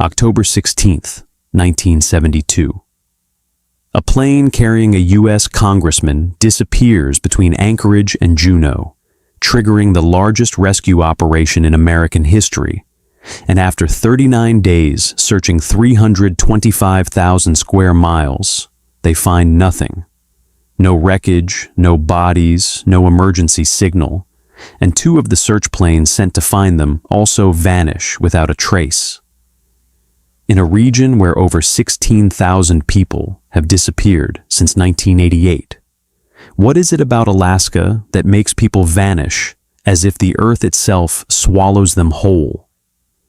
October 16th, 1972. A plane carrying a U.S. Congressman disappears between Anchorage and Juneau, triggering the largest rescue operation in American history. And after 39 days searching 325,000 square miles, they find nothing. No wreckage, no bodies, no emergency signal, and two of the search planes sent to find them also vanish without a trace. In a region where over 16,000 people have disappeared since 1988, what is it about Alaska that makes people vanish as if the earth itself swallows them whole?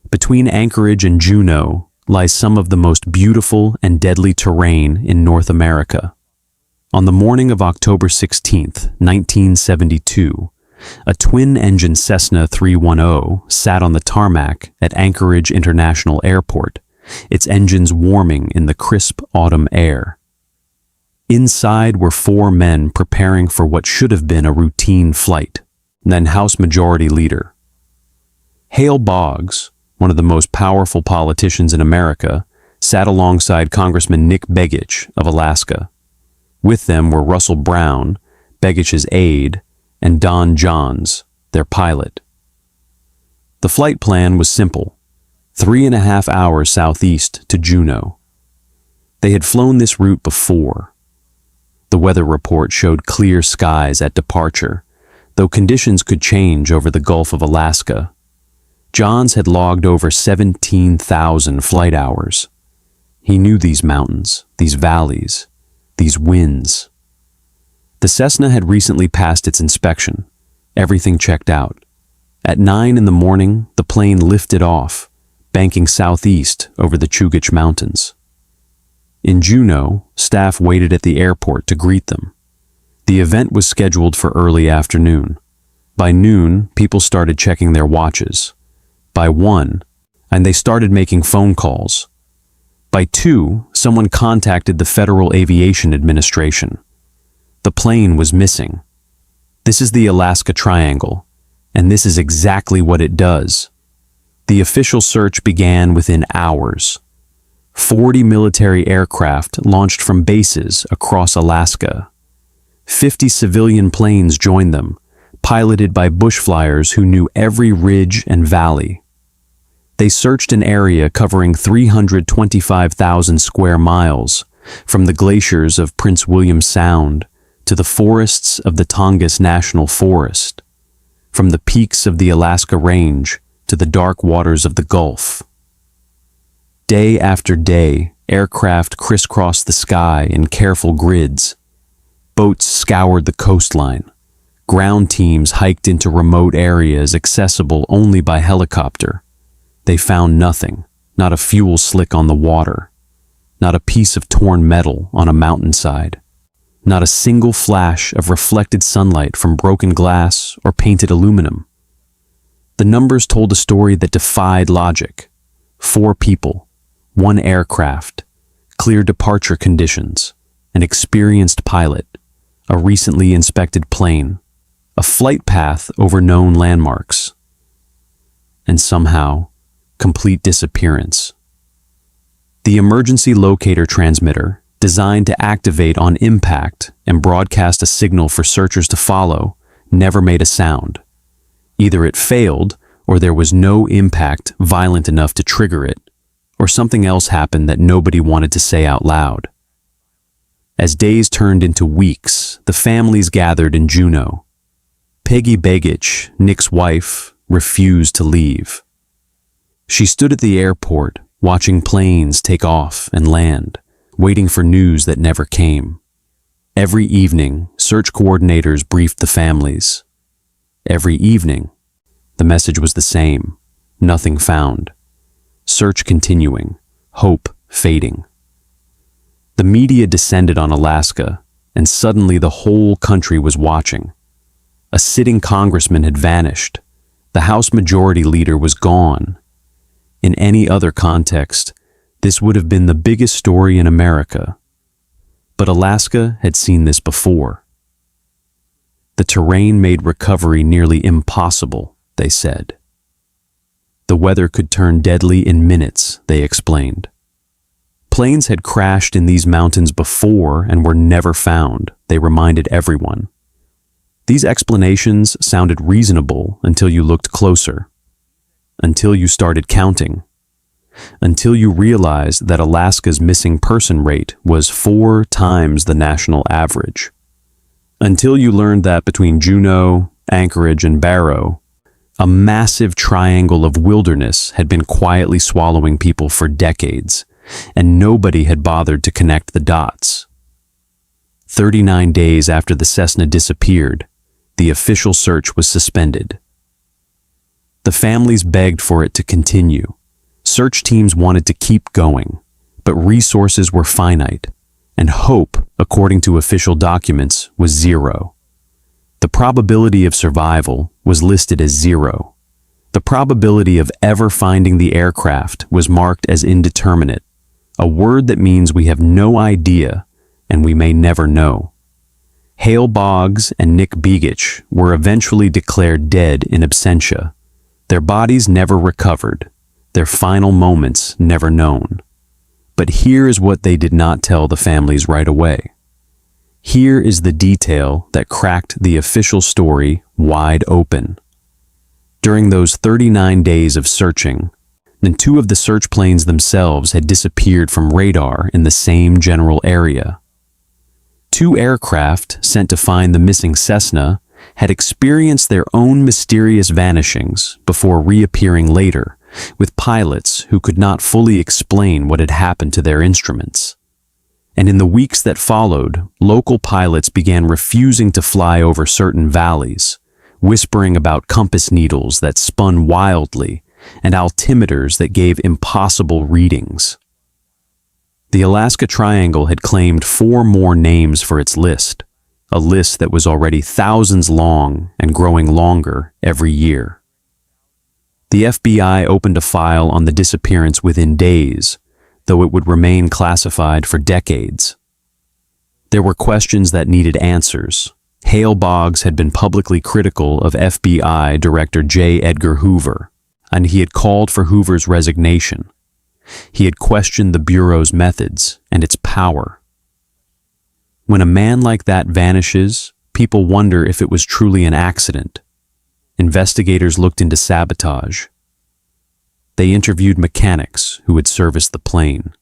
Between Anchorage and Juneau lies some of the most beautiful and deadly terrain in North America. On the morning of October 16th, 1972, a twin-engine Cessna 310 sat on the tarmac at Anchorage International Airport, its engines warming in the crisp autumn air. Inside were four men preparing for what should have been a routine flight, then House Majority Leader Hale Boggs, one of the most powerful politicians in America, sat alongside Congressman Nick Begich of Alaska. With them were Russell Brown, Begich's aide, and Don Johns, their pilot. The flight plan was simple: 3.5 hours southeast to Juneau. They had flown this route before. The weather report showed clear skies at departure, though conditions could change over the Gulf of Alaska. Johns had logged over 17,000 flight hours. He knew these mountains, these valleys, these winds. The Cessna had recently passed its inspection. Everything checked out. At 9 in the morning, the plane lifted off, banking southeast over the Chugach Mountains. In Juneau, staff waited at the airport to greet them. The event was scheduled for early afternoon. By noon, people started checking their watches. By 1, and they started making phone calls. By 2, someone contacted the Federal Aviation Administration. The plane was missing. This is the Alaska Triangle, and this is exactly what it does. The official search began within hours. 40 military aircraft launched from bases across Alaska. 50 civilian planes joined them, piloted by bush flyers who knew every ridge and valley. They searched an area covering 325,000 square miles, from the glaciers of Prince William Sound to the forests of the Tongass National Forest, from the peaks of the Alaska Range to the dark waters of the Gulf. Day after day, aircraft crisscrossed the sky in careful grids. Boats scoured the coastline. Ground teams hiked into remote areas accessible only by helicopter. They found nothing, not a fuel slick on the water, not a piece of torn metal on a mountainside, not a single flash of reflected sunlight from broken glass or painted aluminum. The numbers told a story that defied logic. 4 people, 1 aircraft, clear departure conditions, an experienced pilot, a recently inspected plane, a flight path over known landmarks, and somehow, complete disappearance. The emergency locator transmitter, designed to activate on impact and broadcast a signal for searchers to follow, never made a sound. Either it failed, or there was no impact violent enough to trigger it, or something else happened that nobody wanted to say out loud. As days turned into weeks, the families gathered in Juneau. Peggy Begich, Nick's wife, refused to leave. She stood at the airport, watching planes take off and land, waiting for news that never came. Every evening, search coordinators briefed the families. Every evening, the message was the same: nothing found. Search continuing, hope fading. The media descended on Alaska, and suddenly the whole country was watching. A sitting congressman had vanished. The House Majority Leader was gone. In any other context, this would have been the biggest story in America. But Alaska had seen this before. The terrain made recovery nearly impossible, they said. The weather could turn deadly in minutes, they explained. Planes had crashed in these mountains before and were never found, they reminded everyone. These explanations sounded reasonable until you looked closer. Until you started counting. Until you realized that Alaska's missing person rate was 4 times the national average. Until you learned that between Juneau, Anchorage, and Barrow, a massive triangle of wilderness had been quietly swallowing people for decades, and nobody had bothered to connect the dots. 39 days after the Cessna disappeared, the official search was suspended. The families begged for it to continue. Search teams wanted to keep going, but resources were finite, and hope, according to official documents, was 0. The probability of survival was listed as 0. The probability of ever finding the aircraft was marked as indeterminate, a word that means we have no idea and we may never know. Hale Boggs and Nick Begich were eventually declared dead in absentia. Their bodies never recovered, their final moments never known. But here is what they did not tell the families right away. Here is the detail that cracked the official story wide open. During those 39 days of searching, and 2 of the search planes themselves had disappeared from radar in the same general area. 2 aircraft sent to find the missing Cessna had experienced their own mysterious vanishings before reappearing later, with pilots who could not fully explain what had happened to their instruments. And in the weeks that followed, local pilots began refusing to fly over certain valleys, whispering about compass needles that spun wildly and altimeters that gave impossible readings. The Alaska Triangle had claimed 4 more names for its list, a list that was already thousands long and growing longer every year. The FBI opened a file on the disappearance within days, though it would remain classified for decades. There were questions that needed answers. Hale Boggs had been publicly critical of FBI Director J. Edgar Hoover, and he had called for Hoover's resignation. He had questioned the Bureau's methods and its power. When a man like that vanishes, people wonder if it was truly an accident. Investigators looked into sabotage. They interviewed mechanics who had serviced the plane.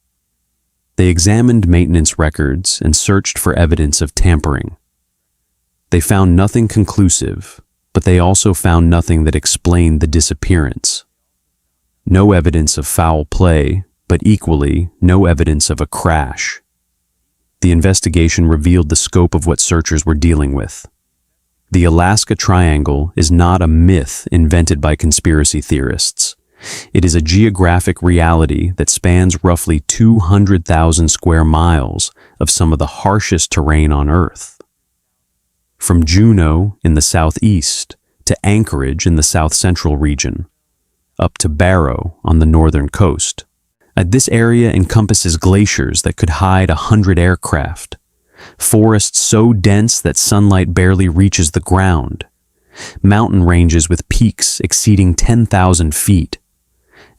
They examined maintenance records and searched for evidence of tampering. They found nothing conclusive, but they also found nothing that explained the disappearance. No evidence of foul play, but equally no evidence of a crash. The investigation revealed the scope of what searchers were dealing with. The Alaska Triangle is not a myth invented by conspiracy theorists. It is a geographic reality that spans roughly 200,000 square miles of some of the harshest terrain on Earth. From Juneau in the southeast to Anchorage in the south-central region, up to Barrow on the northern coast. This area encompasses glaciers that could hide 100 aircraft, forests so dense that sunlight barely reaches the ground, mountain ranges with peaks exceeding 10,000 feet,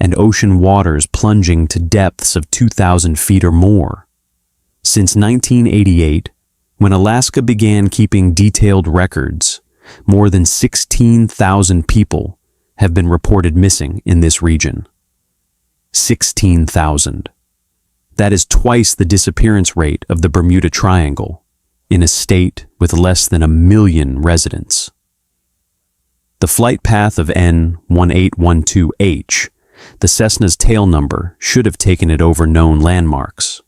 and ocean waters plunging to depths of 2,000 feet or more. Since 1988, when Alaska began keeping detailed records, more than 16,000 people have been reported missing in this region. 16,000. That is twice the disappearance rate of the Bermuda Triangle, in a state with less than 1 million residents. The flight path of N1812H, the Cessna's tail number, should have taken it over known landmarks.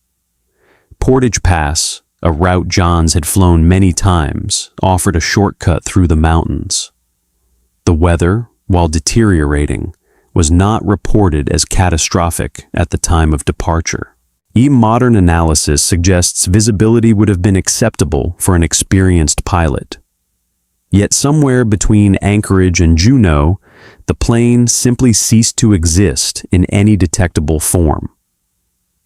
Portage Pass, a route Johns had flown many times, offered a shortcut through the mountains. The weather, while deteriorating, was not reported as catastrophic at the time of departure. Modern analysis suggests visibility would have been acceptable for an experienced pilot. Yet somewhere between Anchorage and Juneau, the plane simply ceased to exist in any detectable form.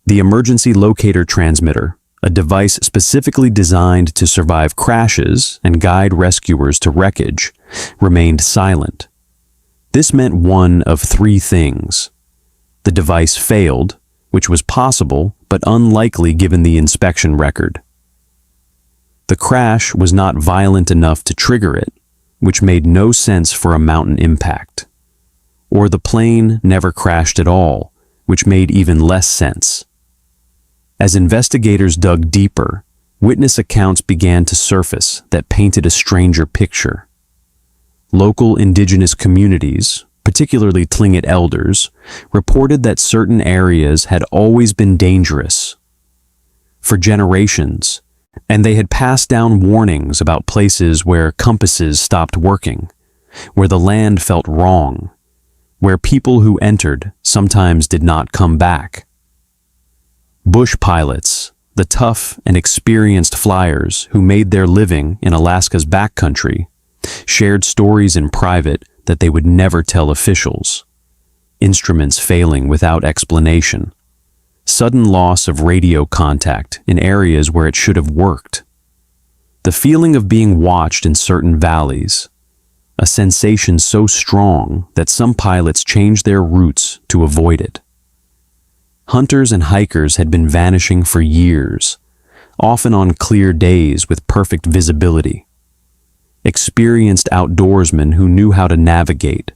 The emergency locator transmitter, a device specifically designed to survive crashes and guide rescuers to wreckage, remained silent. This meant one of three things. The device failed, which was possible but unlikely given the inspection record. The crash was not violent enough to trigger it, which made no sense for a mountain impact. Or the plane never crashed at all, which made even less sense. As investigators dug deeper, witness accounts began to surface that painted a stranger picture. Local indigenous communities, particularly Tlingit elders, reported that certain areas had always been dangerous for generations, and they had passed down warnings about places where compasses stopped working, where the land felt wrong, where people who entered sometimes did not come back. Bush pilots, the tough and experienced flyers who made their living in Alaska's backcountry, shared stories in private that they would never tell officials. Instruments failing without explanation. Sudden loss of radio contact in areas where it should have worked. The feeling of being watched in certain valleys. A sensation so strong that some pilots changed their routes to avoid it. Hunters and hikers had been vanishing for years, often on clear days with perfect visibility. Experienced outdoorsmen who knew how to navigate,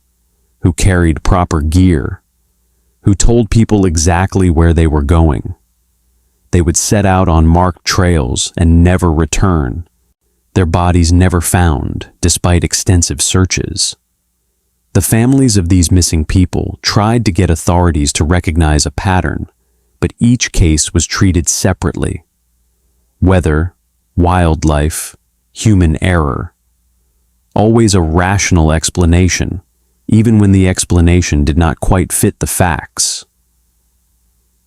who carried proper gear, who told people exactly where they were going. They would set out on marked trails and never return, their bodies never found despite extensive searches. The families of these missing people tried to get authorities to recognize a pattern, but each case was treated separately. Weather, wildlife, human error. Always a rational explanation, even when the explanation did not quite fit the facts.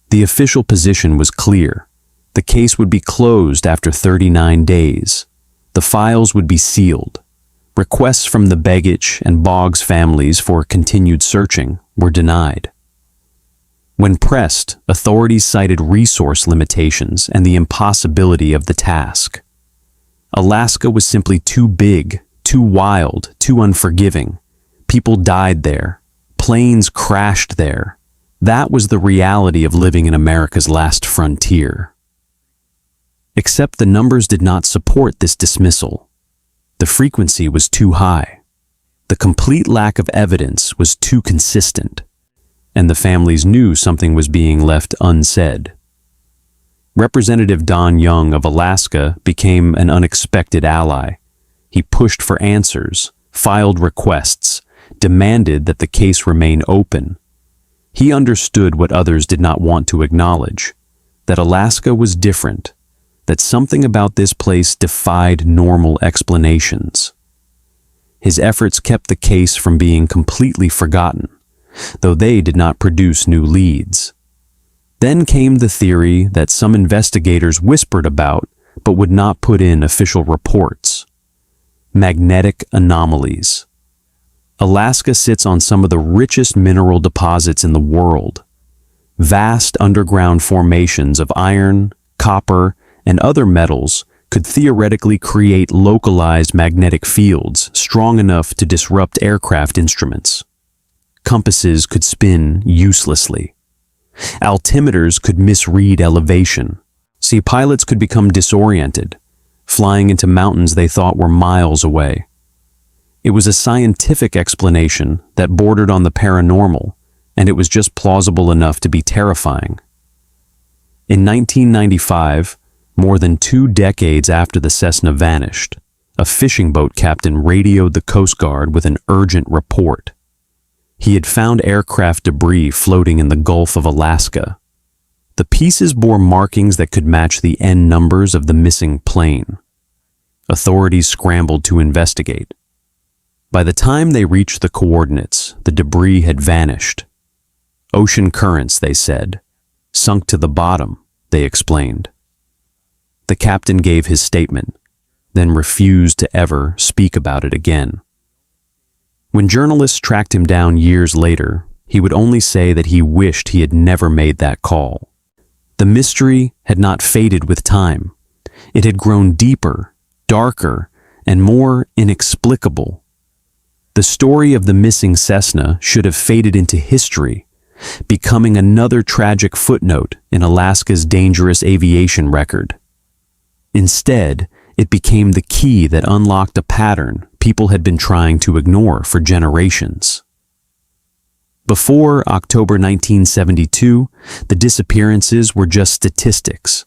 The official position was clear. The case would be closed after 39 days. The files would be sealed. Requests from the Begich and Boggs families for continued searching were denied. When pressed, authorities cited resource limitations and the impossibility of the task. Alaska was simply too big, too wild, too unforgiving. People died there. Planes crashed there. That was the reality of living in America's last frontier. Except the numbers did not support this dismissal. The frequency was too high. The complete lack of evidence was too consistent, and the families knew something was being left unsaid. Representative Don Young of Alaska became an unexpected ally. He pushed for answers, filed requests, demanded that the case remain open. He understood what others did not want to acknowledge, that Alaska was different, that something about this place defied normal explanations. His efforts kept the case from being completely forgotten, though they did not produce new leads. Then came the theory that some investigators whispered about but would not put in official reports. Magnetic anomalies. Alaska sits on some of the richest mineral deposits in the world. Vast underground formations of iron, copper, and other metals could theoretically create localized magnetic fields strong enough to disrupt aircraft instruments. Compasses could spin uselessly. Altimeters could misread elevation. See, pilots could become disoriented, flying into mountains they thought were miles away. It was a scientific explanation that bordered on the paranormal, and it was just plausible enough to be terrifying. In 1995, more than 2 decades after the Cessna vanished, a fishing boat captain radioed the Coast Guard with an urgent report. He had found aircraft debris floating in the Gulf of Alaska. The pieces bore markings that could match the N numbers of the missing plane. Authorities scrambled to investigate. By the time they reached the coordinates, the debris had vanished. Ocean currents, they said. Sunk to the bottom, they explained. The captain gave his statement, then refused to ever speak about it again. When journalists tracked him down years later, he would only say that he wished he had never made that call. The mystery had not faded with time. It had grown deeper, darker, and more inexplicable. The story of the missing Cessna should have faded into history, becoming another tragic footnote in Alaska's dangerous aviation record. Instead, it became the key that unlocked a pattern people had been trying to ignore for generations. Before October 1972, the disappearances were just statistics,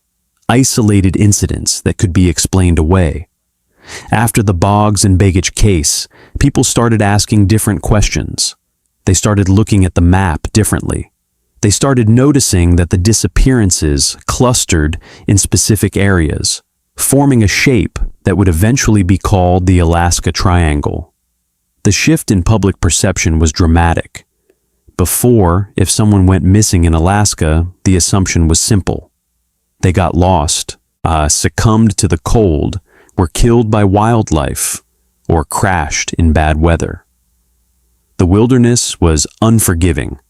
isolated incidents that could be explained away. After the Boggs and Begich case, people started asking different questions. They started looking at the map differently. They started noticing that the disappearances clustered in specific areas, forming a shape that would eventually be called the Alaska Triangle. The shift in public perception was dramatic. Before, if someone went missing in Alaska, the assumption was simple. They got lost, succumbed to the cold, were killed by wildlife, or crashed in bad weather. The wilderness was unforgiving,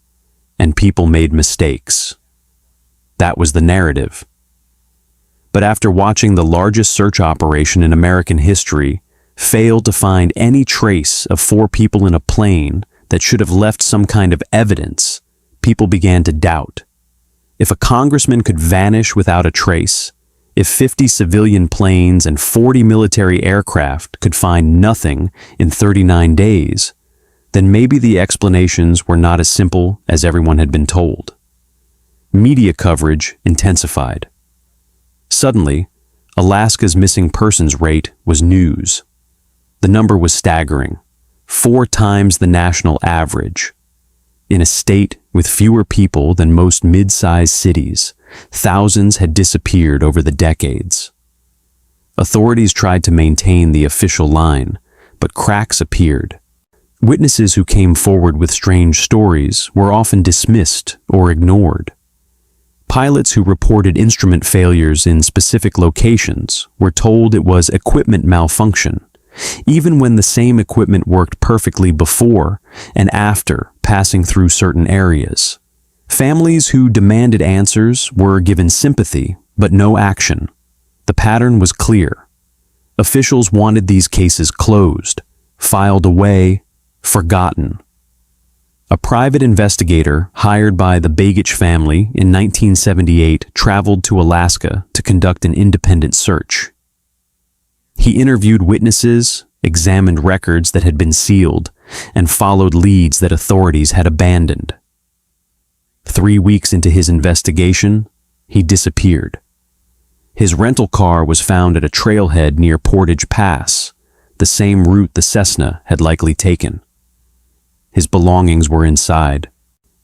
and people made mistakes. That was the narrative. But after watching the largest search operation in American history fail to find any trace of 4 people in a plane that should have left some kind of evidence, people began to doubt. If a congressman could vanish without a trace, if 50 civilian planes and 40 military aircraft could find nothing in 39 days, then maybe the explanations were not as simple as everyone had been told. Media coverage intensified. Suddenly, Alaska's missing persons rate was news. The number was staggering, 4 times the national average. In a state with fewer people than most mid-sized cities, thousands had disappeared over the decades. Authorities tried to maintain the official line, but cracks appeared. Witnesses who came forward with strange stories were often dismissed or ignored. Pilots who reported instrument failures in specific locations were told it was equipment malfunction, even when the same equipment worked perfectly before and after passing through certain areas. Families who demanded answers were given sympathy, but no action. The pattern was clear. Officials wanted these cases closed, filed away, forgotten. A private investigator hired by the Begich family in 1978 traveled to Alaska to conduct an independent search. He interviewed witnesses, examined records that had been sealed, and followed leads that authorities had abandoned. 3 weeks into his investigation, he disappeared. His rental car was found at a trailhead near Portage Pass, the same route the Cessna had likely taken. His belongings were inside.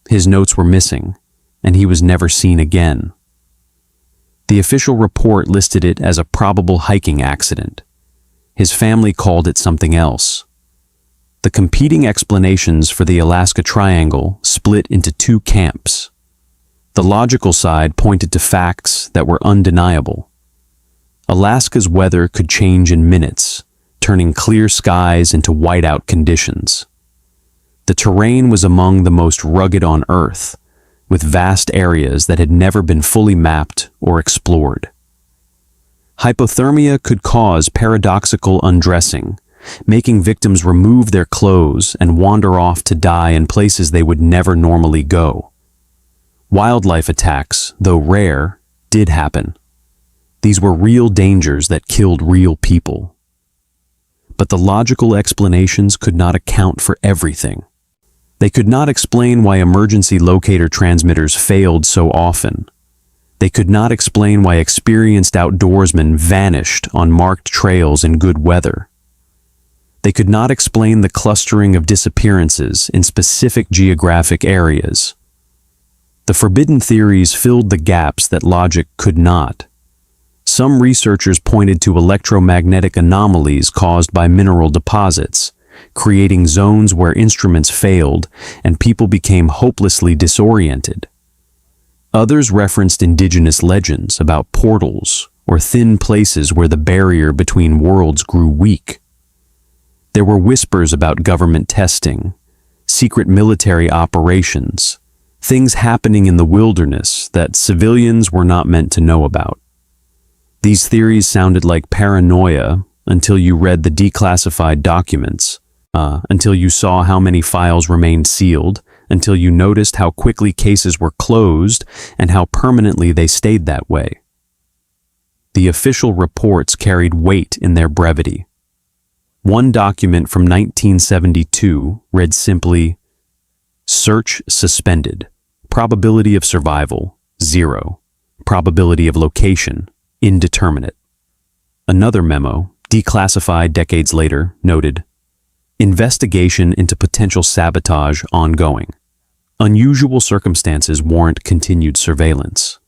His notes were missing, and he was never seen again. The official report listed it as a probable hiking accident. His family called it something else. The competing explanations for the Alaska Triangle split into 2 camps. The logical side pointed to facts that were undeniable. Alaska's weather could change in minutes, turning clear skies into whiteout conditions. The terrain was among the most rugged on Earth, with vast areas that had never been fully mapped or explored. Hypothermia could cause paradoxical undressing, making victims remove their clothes and wander off to die in places they would never normally go. Wildlife attacks, though rare, did happen. These were real dangers that killed real people. But the logical explanations could not account for everything. They could not explain why emergency locator transmitters failed so often. They could not explain why experienced outdoorsmen vanished on marked trails in good weather. They could not explain the clustering of disappearances in specific geographic areas. The forbidden theories filled the gaps that logic could not. Some researchers pointed to electromagnetic anomalies caused by mineral deposits, creating zones where instruments failed and people became hopelessly disoriented. Others referenced indigenous legends about portals or thin places where the barrier between worlds grew weak. There were whispers about government testing, secret military operations, things happening in the wilderness that civilians were not meant to know about. These theories sounded like paranoia until you read the declassified documents, until you saw how many files remained sealed, until you noticed how quickly cases were closed and how permanently they stayed that way. The official reports carried weight in their brevity. One document from 1972 read simply, "Search suspended. Probability of survival, 0. Probability of location, indeterminate." Another memo, declassified decades later, noted, "Investigation into potential sabotage ongoing. Unusual circumstances warrant continued surveillance."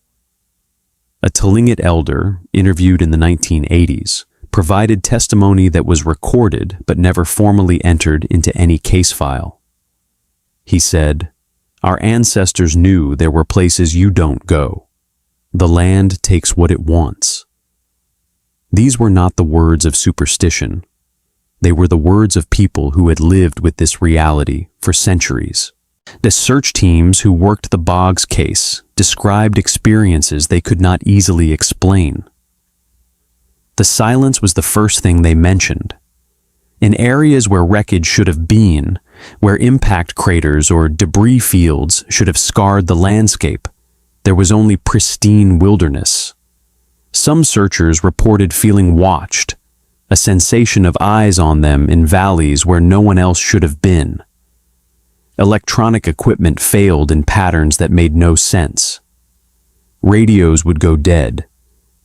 A Tlingit elder, interviewed in the 1980s, provided testimony that was recorded but never formally entered into any case file. He said, "Our ancestors knew there were places you don't go. The land takes what it wants." These were not the words of superstition. They were the words of people who had lived with this reality for centuries. The search teams who worked the Boggs case described experiences they could not easily explain. The silence was the first thing they mentioned. In areas where wreckage should have been, where impact craters or debris fields should have scarred the landscape, there was only pristine wilderness. Some searchers reported feeling watched, a sensation of eyes on them in valleys where no one else should have been. Electronic equipment failed in patterns that made no sense. Radios would go dead,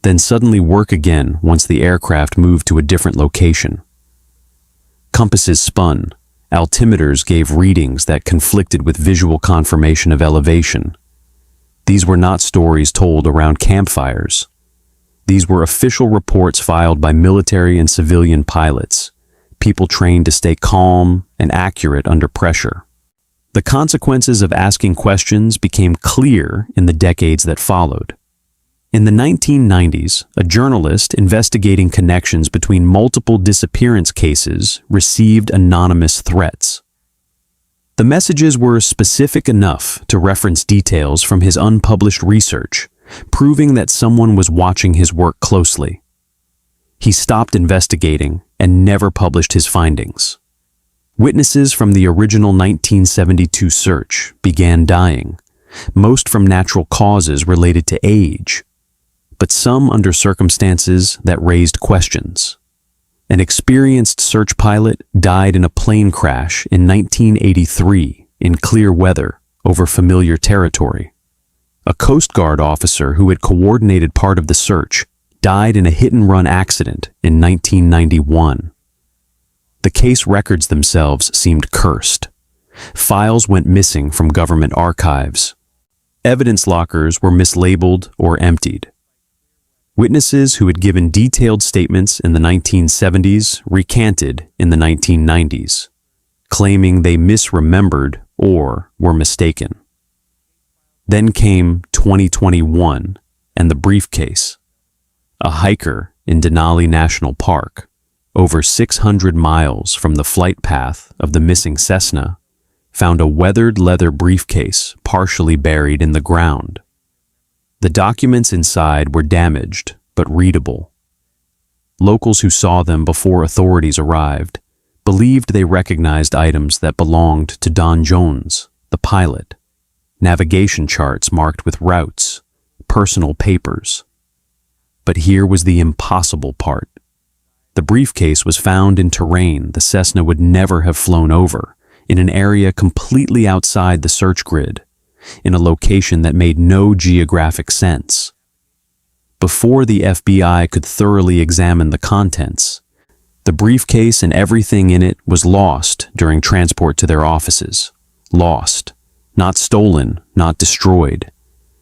then suddenly work again once the aircraft moved to a different location. Compasses spun, altimeters gave readings that conflicted with visual confirmation of elevation. These were not stories told around campfires. These were official reports filed by military and civilian pilots, people trained to stay calm and accurate under pressure. The consequences of asking questions became clear in the decades that followed. In the 1990s, a journalist investigating connections between multiple disappearance cases received anonymous threats. The messages were specific enough to reference details from his unpublished research, proving that someone was watching his work closely. He stopped investigating and never published his findings. Witnesses from the original 1972 search began dying, most from natural causes related to age, but some under circumstances that raised questions. An experienced search pilot died in a plane crash in 1983 in clear weather over familiar territory. A Coast Guard officer who had coordinated part of the search died in a hit-and-run accident in 1991. The case records themselves seemed cursed. Files went missing from government archives. Evidence lockers were mislabeled or emptied. Witnesses who had given detailed statements in the 1970s recanted in the 1990s, claiming they misremembered or were mistaken. Then came 2021 and the briefcase. A hiker in Denali National Park, over 600 miles from the flight path of the missing Cessna, found a weathered leather briefcase partially buried in the ground. The documents inside were damaged but readable. Locals who saw them before authorities arrived believed they recognized items that belonged to Don Jones, the pilot. Navigation charts marked with routes, personal papers. But here was the impossible part. The briefcase was found in terrain the Cessna would never have flown over, in an area completely outside the search grid, in a location that made no geographic sense. Before the FBI could thoroughly examine the contents, the briefcase and everything in it was lost during transport to their offices. Lost. Not stolen, not destroyed.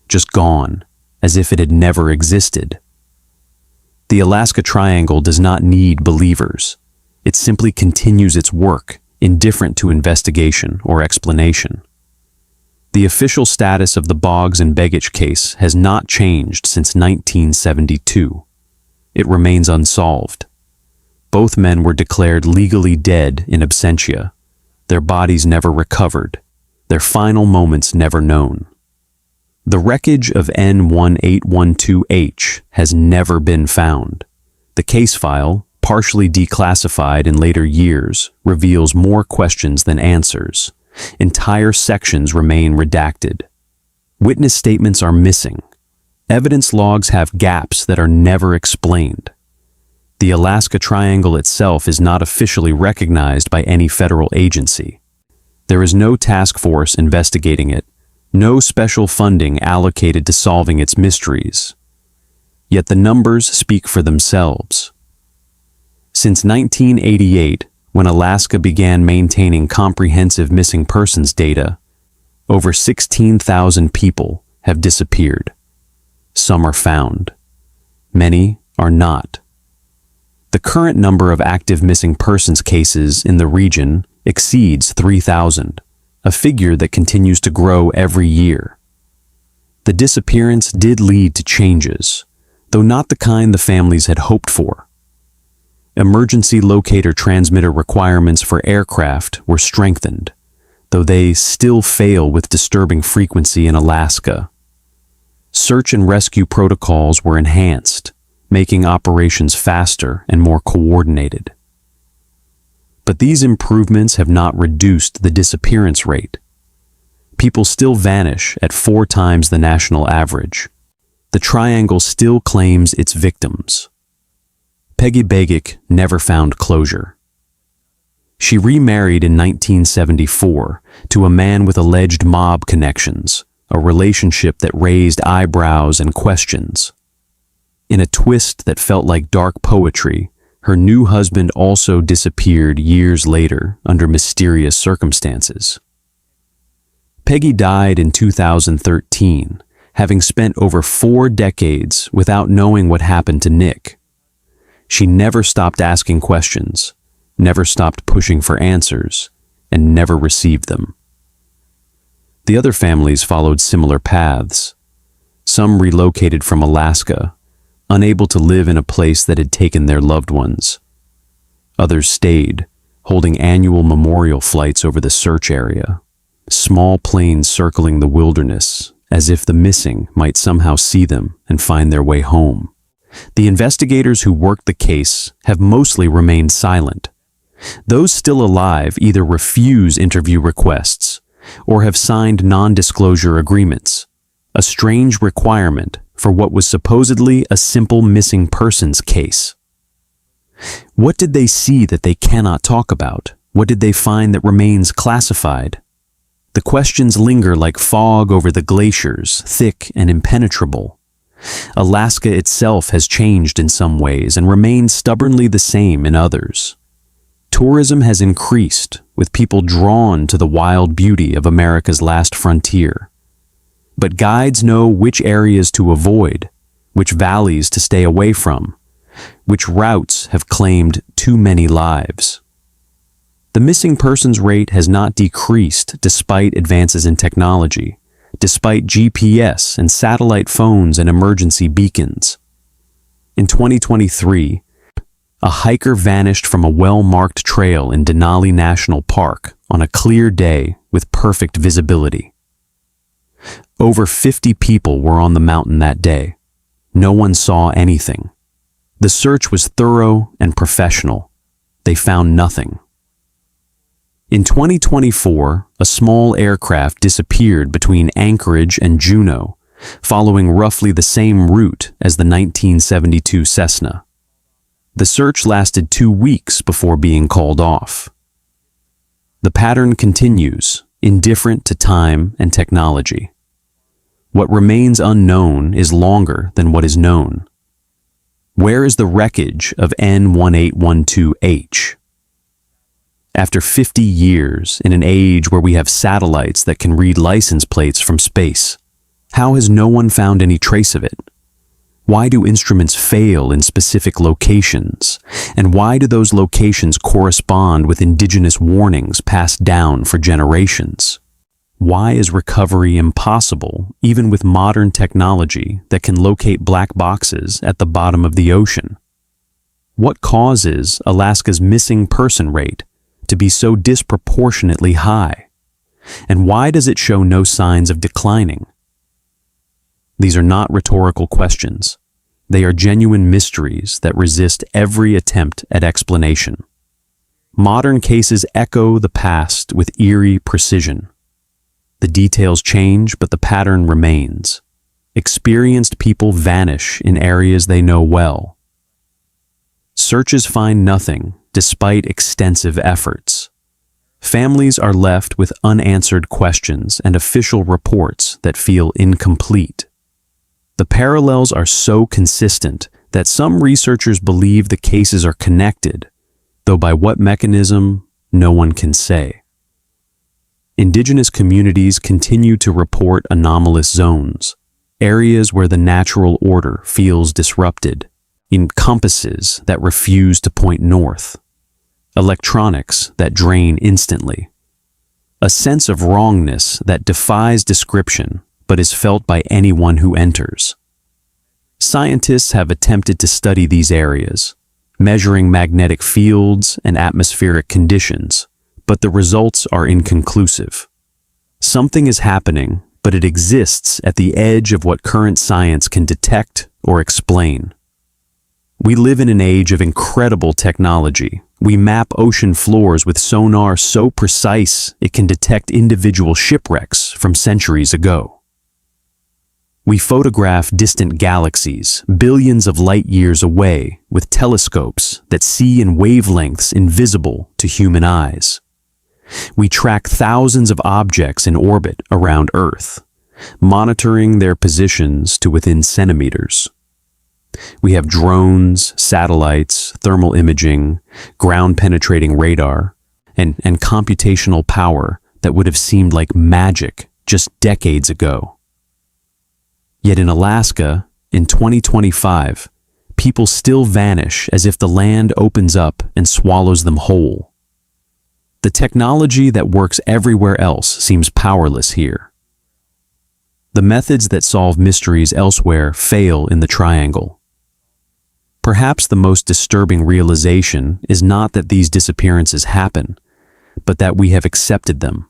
Just gone, as if it had never existed. The Alaska Triangle does not need believers. It simply continues its work, indifferent to investigation or explanation. The official status of the Boggs and Begich case has not changed since 1972. It remains unsolved. Both men were declared legally dead in absentia, their bodies never recovered, their final moments never known. The wreckage of N1812H has never been found. The case file, partially declassified in later years, reveals more questions than answers. Entire sections remain redacted. Witness statements are missing. Evidence logs have gaps that are never explained. The Alaska Triangle itself is not officially recognized by any federal agency. There is no task force investigating it, no special funding allocated to solving its mysteries. Yet the numbers speak for themselves. Since 1988, when Alaska began maintaining comprehensive missing persons data, over 16,000 people have disappeared. Some are found. Many are not. The current number of active missing persons cases in the region exceeds 3,000, a figure that continues to grow every year. The disappearance did lead to changes, though not the kind the families had hoped for. Emergency locator transmitter requirements for aircraft were strengthened, though they still fail with disturbing frequency in Alaska. Search and rescue protocols were enhanced, making operations faster and more coordinated. But these improvements have not reduced the disappearance rate. People still vanish at 4 times the national average. The Triangle still claims its victims. Peggy Begich never found closure. She remarried in 1974 to a man with alleged mob connections, a relationship that raised eyebrows and questions. In a twist that felt like dark poetry, her new husband also disappeared years later under mysterious circumstances. Peggy died in 2013, having spent over 4 decades without knowing what happened to Nick. She never stopped asking questions, never stopped pushing for answers, and never received them. The other families followed similar paths. Some relocated from Alaska, unable to live in a place that had taken their loved ones. Others stayed, holding annual memorial flights over the search area, small planes circling the wilderness, as if the missing might somehow see them and find their way home. The investigators who worked the case have mostly remained silent. Those still alive either refuse interview requests or have signed non-disclosure agreements, a strange requirement for what was supposedly a simple missing persons case. What did they see that they cannot talk about? What did they find that remains classified? The questions linger like fog over the glaciers, thick and impenetrable. Alaska itself has changed in some ways and remains stubbornly the same in others. Tourism has increased, with people drawn to the wild beauty of America's last frontier. But guides know which areas to avoid, which valleys to stay away from, which routes have claimed too many lives. The missing persons rate has not decreased despite advances in technology, despite GPS and satellite phones and emergency beacons. In 2023, a hiker vanished from a well-marked trail in Denali National Park on a clear day with perfect visibility. Over 50 people were on the mountain that day. No one saw anything. The search was thorough and professional. They found nothing. In 2024, a small aircraft disappeared between Anchorage and Juneau, following roughly the same route as the 1972 Cessna. The search lasted 2 weeks before being called off. The pattern continues, indifferent to time and technology. What remains unknown is longer than what is known. Where is the wreckage of N1812H? After 50 years, in an age where we have satellites that can read license plates from space, how has no one found any trace of it? Why do instruments fail in specific locations? And why do those locations correspond with indigenous warnings passed down for generations? Why is recovery impossible, even with modern technology that can locate black boxes at the bottom of the ocean? What causes Alaska's missing person rate to be so disproportionately high? And why does it show no signs of declining? These are not rhetorical questions. They are genuine mysteries that resist every attempt at explanation. Modern cases echo the past with eerie precision. The details change, but the pattern remains. Experienced people vanish in areas they know well. Searches find nothing, despite extensive efforts. Families are left with unanswered questions and official reports that feel incomplete. The parallels are so consistent that some researchers believe the cases are connected, though by what mechanism, no one can say. Indigenous communities continue to report anomalous zones, areas where the natural order feels disrupted, in compasses that refuse to point north, electronics that drain instantly, a sense of wrongness that defies description but is felt by anyone who enters. Scientists have attempted to study these areas, measuring magnetic fields and atmospheric conditions, but the results are inconclusive. Something is happening, but it exists at the edge of what current science can detect or explain. We live in an age of incredible technology. We map ocean floors with sonar so precise it can detect individual shipwrecks from centuries ago. We photograph distant galaxies, billions of light years away, with telescopes that see in wavelengths invisible to human eyes. We track thousands of objects in orbit around Earth, monitoring their positions to within centimeters. We have drones, satellites, thermal imaging, ground-penetrating radar, and computational power that would have seemed like magic just decades ago. Yet in Alaska, in 2025, people still vanish as if the land opens up and swallows them whole. The technology that works everywhere else seems powerless here. The methods that solve mysteries elsewhere fail in the triangle. Perhaps the most disturbing realization is not that these disappearances happen, but that we have accepted them.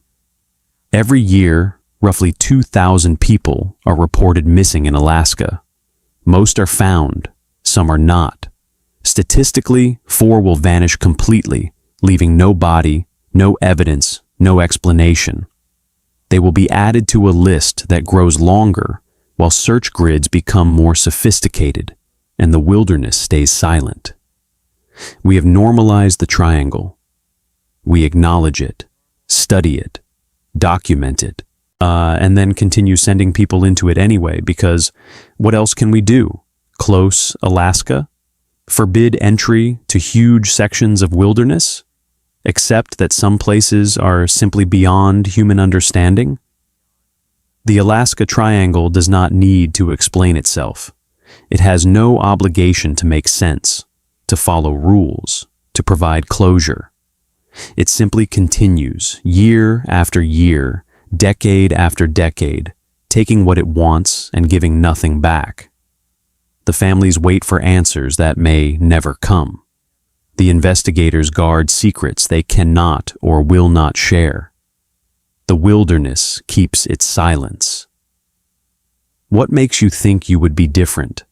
Every year, roughly 2,000 people are reported missing in Alaska. Most are found, some are not. Statistically, 4 will vanish completely, leaving no body, no evidence, no explanation. They will be added to a list that grows longer while search grids become more sophisticated and the wilderness stays silent. We have normalized the triangle. We acknowledge it, study it, document it, and then continue sending people into it anyway, because what else can we do? Close Alaska? Forbid entry to huge sections of wilderness? Accept that some places are simply beyond human understanding? The Alaska Triangle does not need to explain itself. It has no obligation to make sense, to follow rules, to provide closure. It simply continues, year after year, decade after decade, taking what it wants and giving nothing back. The families wait for answers that may never come. The investigators guard secrets they cannot or will not share. The wilderness keeps its silence. What makes you think you would be different?